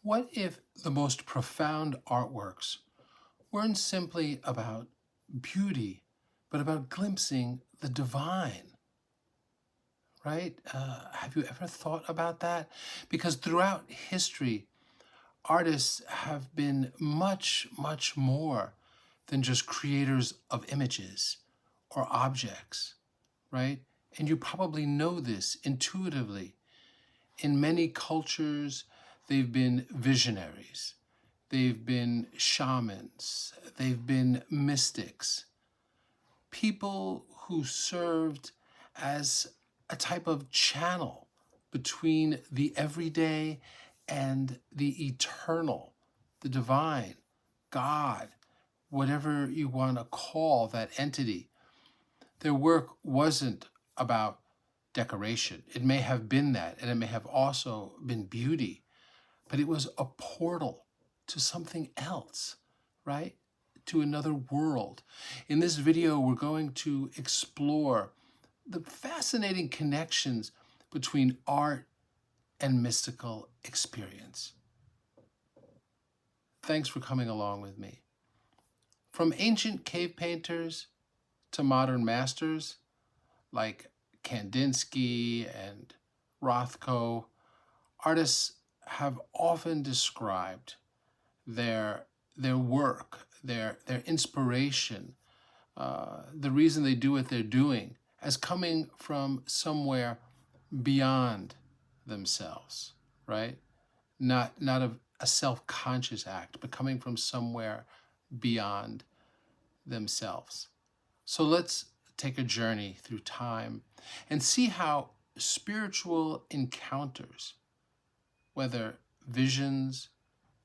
What if the most profound artworks weren't simply about beauty, but about glimpsing the divine, right? Have you ever thought about that? Because throughout history, artists have been much, much more than just creators of images or objects, right? And you probably know this intuitively. In many cultures, they've been visionaries. They've been shamans. They've been mystics. People who served as a type of channel between the everyday and the eternal, the divine, God, whatever you want to call that entity. Their work wasn't about decoration. It may have been that, and it may have also been beauty, but it was a portal to something else, right? To another world. In this video, we're going to explore the fascinating connections between art and mystical experience. Thanks for coming along with me. From ancient cave painters to modern masters like Kandinsky and Rothko, artists have often described their work, their inspiration, the reason they do what they're doing as coming from somewhere beyond themselves, right? Not a self-conscious act, but coming from somewhere beyond themselves. So let's take a journey through time and see how spiritual encounters, whether visions,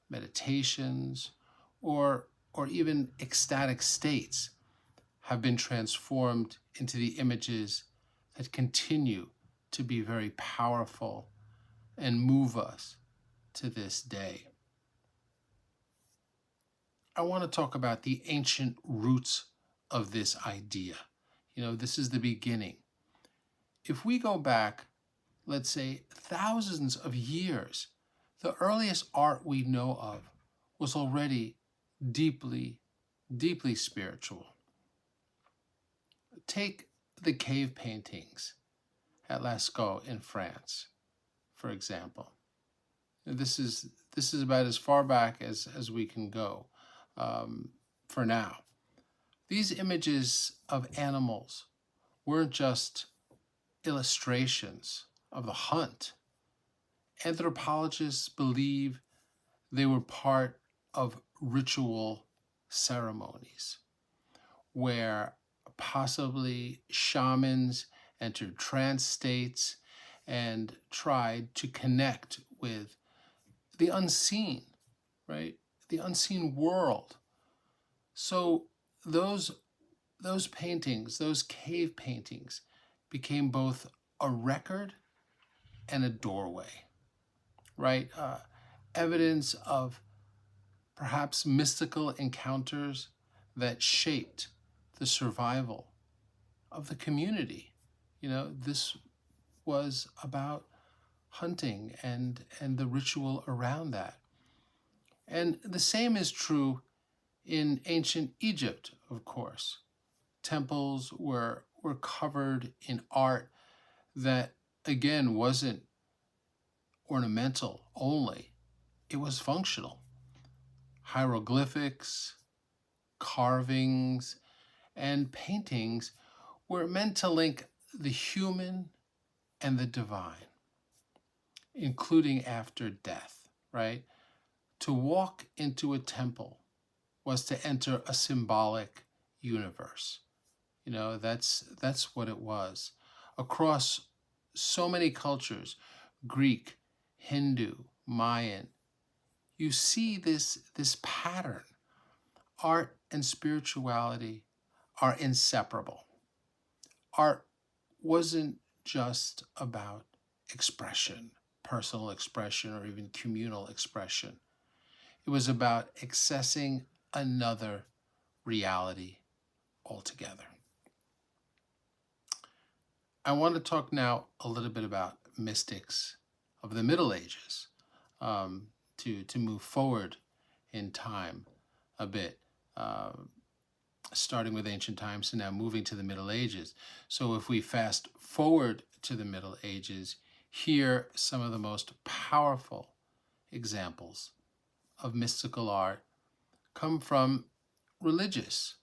meditations, or even ecstatic states, have been transformed into the images that continue to be very powerful and move us to this day. I want to talk about the ancient roots of this idea. This is the beginning. If we go back, let's say, thousands of years, the earliest art we know of was already deeply, deeply spiritual. Take the cave paintings at Lascaux in France, for example. This is about as far back as we can go for now. These images of animals weren't just illustrations of the hunt. Anthropologists believe they were part of ritual ceremonies where possibly shamans entered trance states and tried to connect with the unseen, right? The unseen world. So those paintings, those cave paintings, became both a record and a doorway, right? Evidence of perhaps mystical encounters that shaped the survival of the community. This was about hunting and the ritual around that. And the same is true in ancient Egypt, of course. Temples were covered in art that, again, wasn't ornamental only. It was functional. Hieroglyphics, carvings, and paintings were meant to link the human and the divine, including after death, right? To walk into a temple was to enter a symbolic universe. That's what it was. Across so many cultures, Greek, Hindu, Mayan, you see this pattern. Art and spirituality are inseparable. Art wasn't just about expression, personal expression, or even communal expression. It was about accessing another reality altogether. I want to talk now a little bit about mystics of the Middle Ages. to move forward in time a bit, starting with ancient times and now moving to the Middle Ages. So if we fast forward to the Middle Ages, here some of the most powerful examples of mystical art come from religious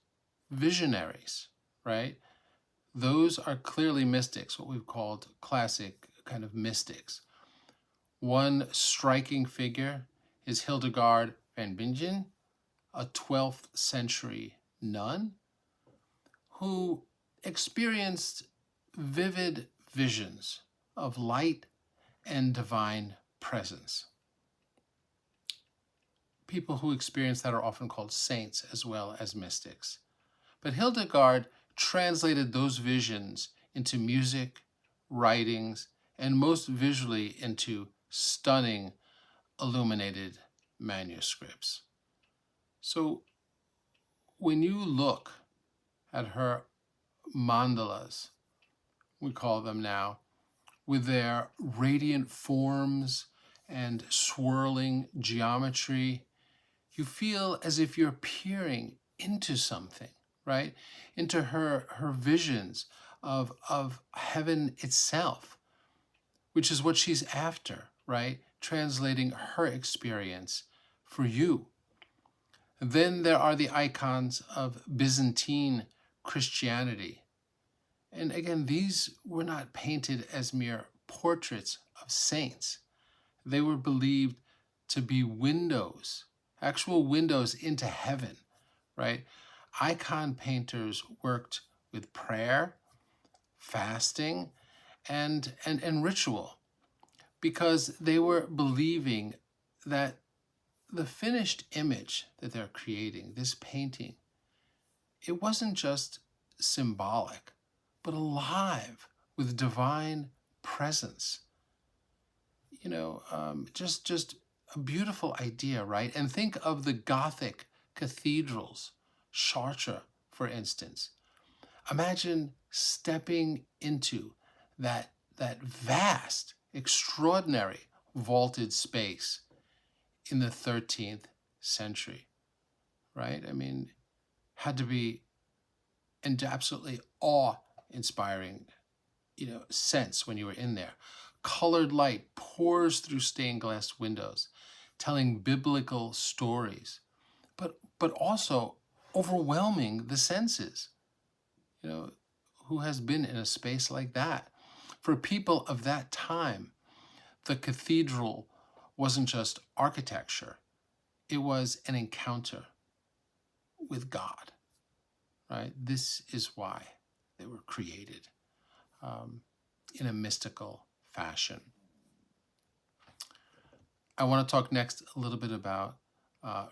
visionaries, right? Those are clearly mystics, what we've called classic kind of mystics. One striking figure is Hildegard van Bingen, a 12th century nun who experienced vivid visions of light and divine presence. People who experience that are often called saints as well as mystics. But Hildegard translated those visions into music, writings, and most visually into stunning illuminated manuscripts. So when you look at her mandalas, we call them now, with their radiant forms and swirling geometry, you feel as if you're peering into something, right? Into her visions of heaven itself, which is what she's after, right? Translating her experience for you. Then there are the icons of Byzantine Christianity. And again, these were not painted as mere portraits of saints. They were believed to be windows, actual windows into heaven, right? Icon painters worked with prayer, fasting, and ritual, because they were believing that the finished image that they're creating, this painting, it wasn't just symbolic, but alive with divine presence. You know, just a beautiful idea, right? And think of the Gothic cathedrals, Chartres, for instance. Imagine stepping into that vast, extraordinary vaulted space in the 13th century, right? I mean, had to be an absolutely awe-inspiring, sense when you were in there. Colored light pours through stained glass windows, telling biblical stories, but also overwhelming the senses. Who has been in a space like that? For people of that time, the cathedral wasn't just architecture, it was an encounter with God, right? This is why they were created in a mystical fashion. I want to talk next a little bit about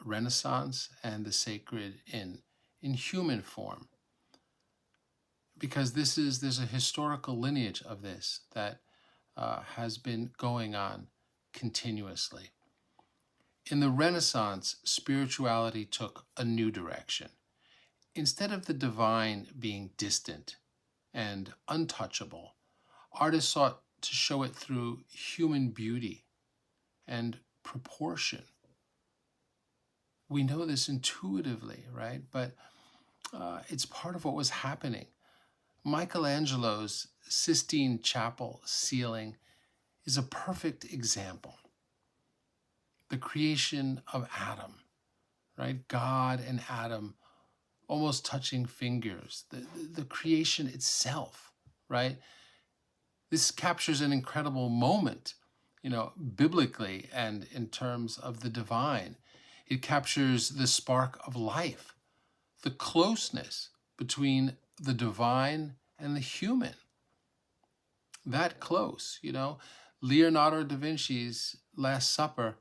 Renaissance and the sacred in human form, because there's a historical lineage of this that has been going on continuously. In the Renaissance, spirituality took a new direction. Instead of the divine being distant and untouchable, artists sought to show it through human beauty and proportion. We know this intuitively, right? But it's part of what was happening. Michelangelo's Sistine Chapel ceiling is a perfect example. The creation of Adam, right? God and Adam almost touching fingers. The creation itself, right? This captures an incredible moment, biblically and in terms of the divine. It captures the spark of life, the closeness between the divine and the human. That close, Leonardo da Vinci's Last Supper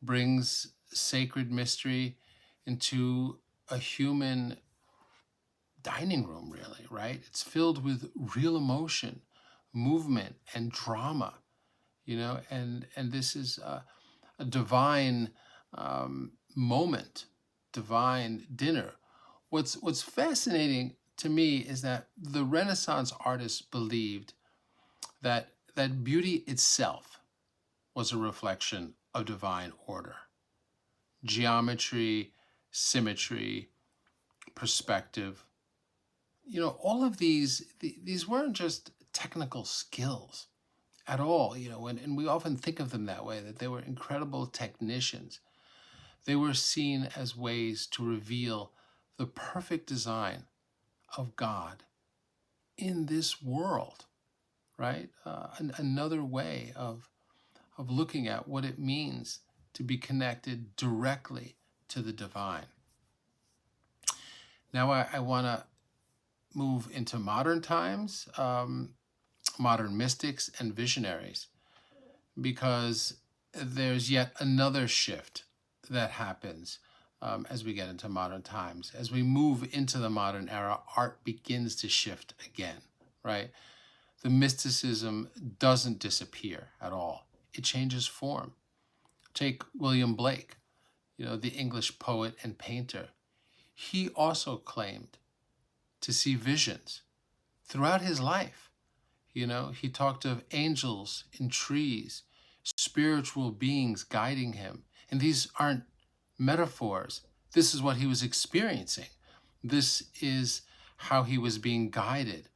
brings sacred mystery into a human dining room, really, right? It's filled with real emotion, movement, and drama, and this is a divine moment, divine dinner. What's fascinating to me is that the Renaissance artists believed that beauty itself was a reflection of divine order. Geometry, symmetry, perspective. All of these weren't just technical skills at all, and we often think of them that way, that they were incredible technicians. They were seen as ways to reveal the perfect design of God in this world, right? Another way of looking at what it means to be connected directly to the divine. Now I want to move into modern times, modern mystics and visionaries, because there's yet another shift that happens as we get into modern times. As we move into the modern era, art begins to shift again, right? The mysticism doesn't disappear at all. It changes form. Take William Blake, the English poet and painter. He also claimed to see visions throughout his life. He talked of angels in trees, spiritual beings guiding him. And these aren't metaphors. This is what he was experiencing. This is how he was being guided.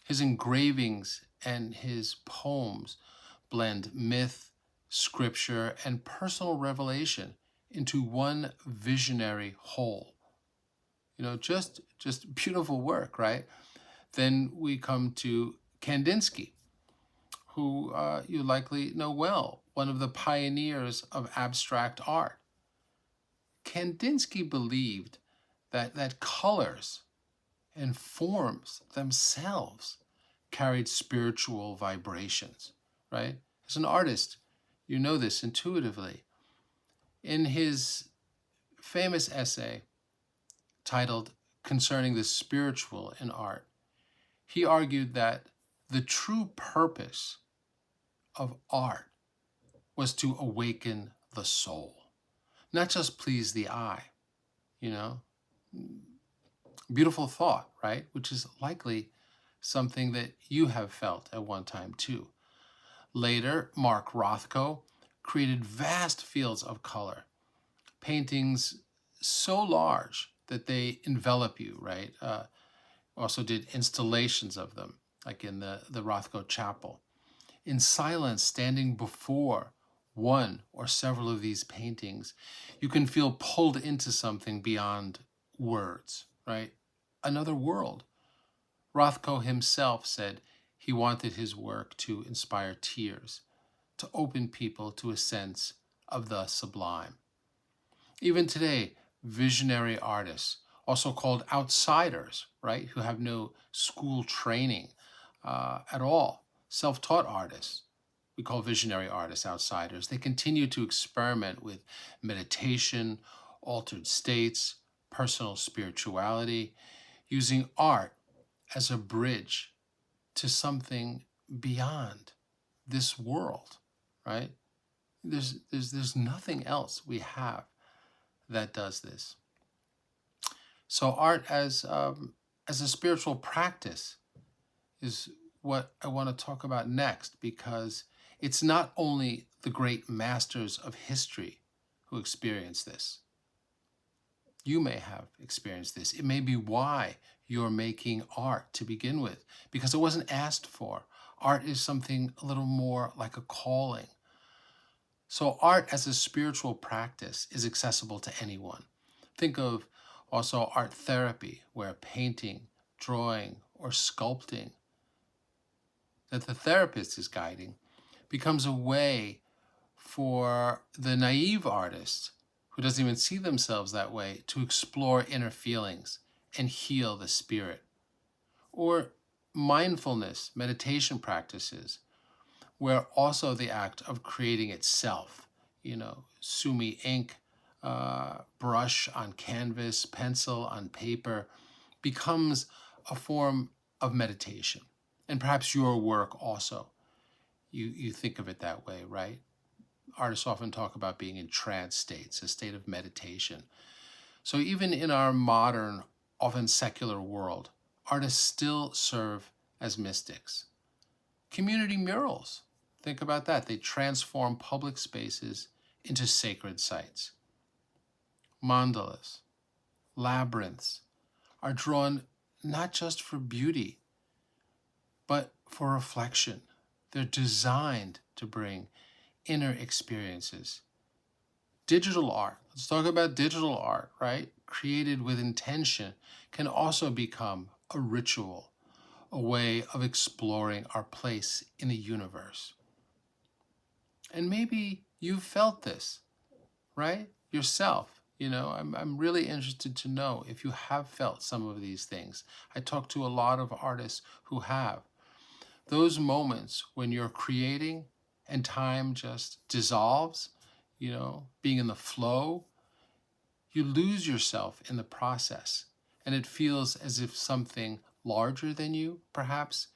His engravings and his poems blend myth, scripture, and personal revelation into one visionary whole. Just beautiful work, right? Then we come to Kandinsky, who you likely know well, one of the pioneers of abstract art. Kandinsky believed that colors and forms themselves carried spiritual vibrations, right? As an artist, you know this intuitively. In his famous essay titled Concerning the Spiritual in Art, he argued that the true purpose of art was to awaken the soul, not just please the eye, Beautiful thought, right? Which is likely something that you have felt at one time too. Later, Mark Rothko created vast fields of color, paintings so large that they envelop you, right? Also did installations of them, like in the Rothko Chapel. In silence, standing before one or several of these paintings, you can feel pulled into something beyond words, right? Another world. Rothko himself said he wanted his work to inspire tears, to open people to a sense of the sublime. Even today, visionary artists, also called outsiders, right, who have no school training at all, self-taught artists, we call visionary artists outsiders. They continue to experiment with meditation, altered states, personal spirituality, using art as a bridge to something beyond this world, right? There's nothing else we have that does this. So art as a spiritual practice is what I want to talk about next, because it's not only the great masters of history who experience this. You may have experienced this. It may be why you're making art to begin with, because it wasn't asked for. Art is something a little more like a calling. So art as a spiritual practice is accessible to anyone. Think of also art therapy, where painting, drawing, or sculpting that the therapist is guiding becomes a way for the naive artist who doesn't even see themselves that way to explore inner feelings and heal the spirit. Or mindfulness, meditation practices, where also the act of creating itself, sumi ink, brush on canvas, pencil on paper, becomes a form of meditation. And perhaps your work also, you think of it that way, right? Artists often talk about being in trance states, a state of meditation. So even in our modern, often secular world, artists still serve as mystics. Community murals, think about that. They transform public spaces into sacred sites. Mandalas, labyrinths are drawn not just for beauty, but for reflection. They're designed to bring inner experiences. Digital art, let's talk about digital art, right? Created with intention can also become a ritual, a way of exploring our place in the universe. And maybe you've felt this, right? Yourself. I'm really interested to know if you have felt some of these things. I talk to a lot of artists who have. Those moments when you're creating and time just dissolves, being in the flow, you lose yourself in the process. And it feels as if something larger than you, perhaps,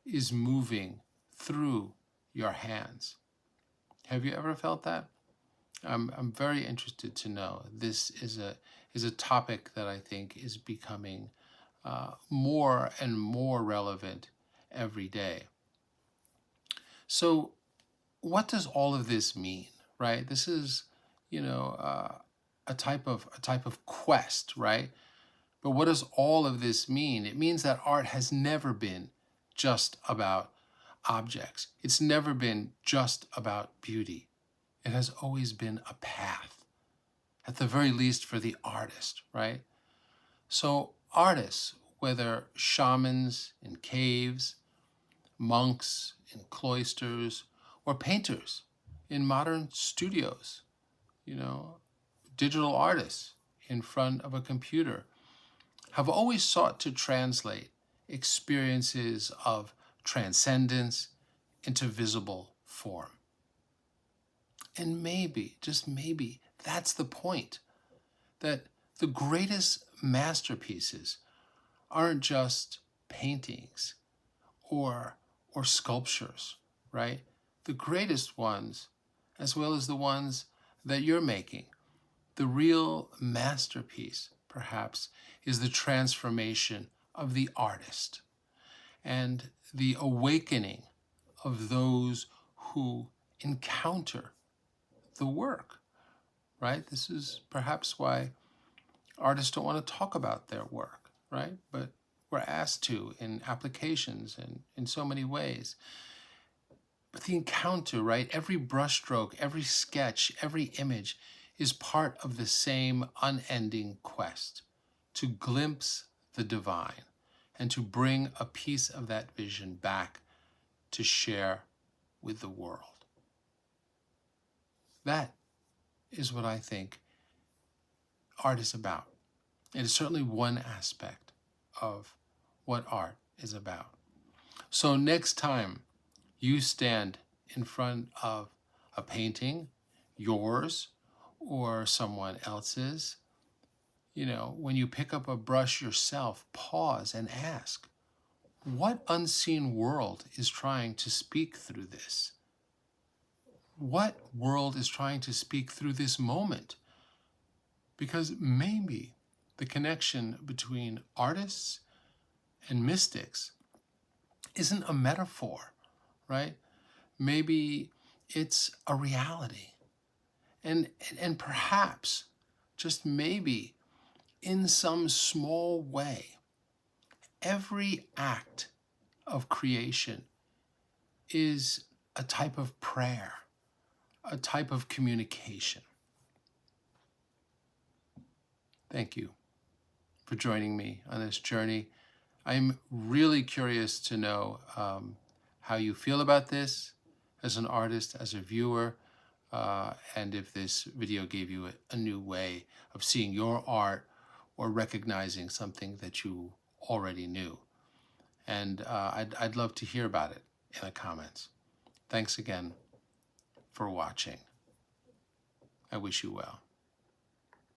is moving through your hands. Have you ever felt that? I'm very interested to know. This is a topic that I think is becoming more and more relevant every day. So, what does all of this mean, right? This is, a type of quest, right? But what does all of this mean? It means that art has never been just about objects. It's never been just about beauty. It has always been a path, at the very least for the artist, right? So artists, whether shamans in caves, monks in cloisters, or painters in modern studios, digital artists in front of a computer, have always sought to translate experiences of transcendence into visible form. And maybe, just maybe, that's the point, that the greatest masterpieces aren't just paintings or sculptures, right? The greatest ones, as well as the ones that you're making, the real masterpiece, perhaps, is the transformation of the artist and the awakening of those who encounter the work, right? This is perhaps why artists don't want to talk about their work, right? But we're asked to in applications and in so many ways. But the encounter, right? Every brushstroke, every sketch, every image is part of the same unending quest to glimpse the divine and to bring a piece of that vision back to share with the world. That is what I think art is about. It is certainly one aspect of what art is about. So next time you stand in front of a painting, yours or someone else's, when you pick up a brush yourself, pause and ask, what unseen world is trying to speak through this? What world is trying to speak through this moment? Because maybe the connection between artists and mystics isn't a metaphor, right? Maybe it's a reality. And perhaps, just maybe, in some small way, every act of creation is a type of prayer, a type of communication. Thank you for joining me on this journey. I'm really curious to know how you feel about this as an artist, as a viewer, and if this video gave you a new way of seeing your art or recognizing something that you already knew. And I'd love to hear about it in the comments. Thanks again for watching. I wish you well.